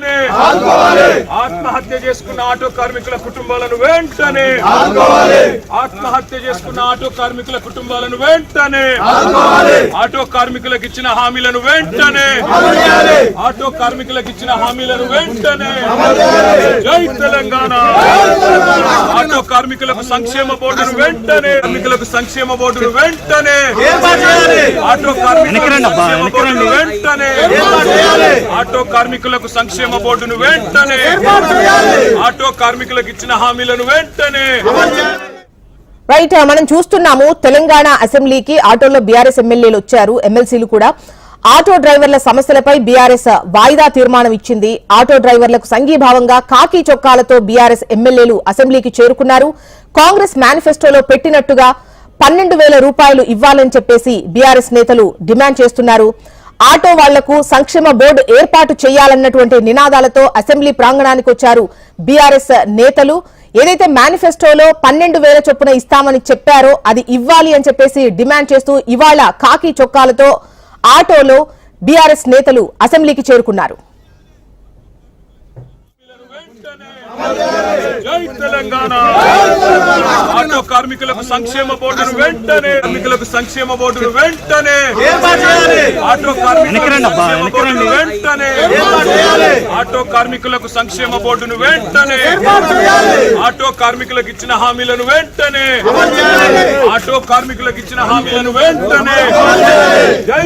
వెంటనే ఆత్మహత్య చేసుకున్న ఆటో కార్మికుల కుటుంబాలను వెంటనే ఆత్మహత్య చేసుకున్న ఆటో కార్మికుల కుటుంబాలను వెంటనే ఆటో కార్మికులకు ఇచ్చిన హామీలను వెంటనే ఆటో కార్మికులకు ఇచ్చిన హామీలను వెంటనే జై తెలంగాణ ఆటో కార్మికులకు సంక్షేమ బోర్డును వెంటనే కార్మికులకు సంక్షేమ బోర్డును వెంటనే ఆటో కార్మికులకు వెంటనే ఆటో కార్మికులకు సంక్షేమ బోర్డును వెంటనే ఆటో కార్మికులకు ఇచ్చిన హామీలను వెంటనే రైట్ మనం చూస్తున్నాము తెలంగాణ అసెంబ్లీకి ఆటోలో బీఆర్ఎస్ ఎమ్మెల్యేలు వచ్చారు ఎమ్మెల్సీలు కూడా ఆటో డ్రైవర్ల సమస్యలపై బీఆర్ఎస్ వాయిదా తీర్మానం ఇచ్చింది ఆటో డ్రైవర్లకు సంఘీభావంగా కాకి చొక్కాలతో బీఆర్ఎస్ ఎమ్మెల్యేలు అసెంబ్లీకి చేరుకున్నారు కాంగ్రెస్ మేనిఫెస్టోలో పెట్టినట్టుగా 12,000 రూపాయలు ఇవ్వాలని చెప్పేసి బీఆర్ఎస్ నేతలు డిమాండ్ చేస్తున్నారు ఆటో వాళ్లకు సంక్షేమ బోర్డు ఏర్పాటు చేయాలన్నటువంటి నినాదాలతో అసెంబ్లీ ప్రాంగణానికి వచ్చారు బీఆర్ఎస్ నేతలు ఏదైతే మేనిఫెస్టోలో 12,000 చొప్పున ఇస్తామని చెప్పారో అది ఇవ్వాలి అని చెప్పేసి డిమాండ్ చేస్తూ ఇవాళ కాకి చొక్కాలతో ఆటోలో బీఆర్ఎస్ నేతలు అసెంబ్లీకి చేరుకున్నారు జై తెలంగాణ ఆటో కార్మికులకు సంక్షేమ బోర్డును వెంటనే కార్మికులకు సంక్షేమ బోర్డును వెంటనే ఆటో కార్మికులకు వెంటనే ఆటో కార్మికులకు సంక్షేమ బోర్డును వెంటనే ఆటో కార్మికులకు ఇచ్చిన హామీలను వెంటనే ఆటో కార్మికులకు ఇచ్చిన హామీలను వెంటనే జై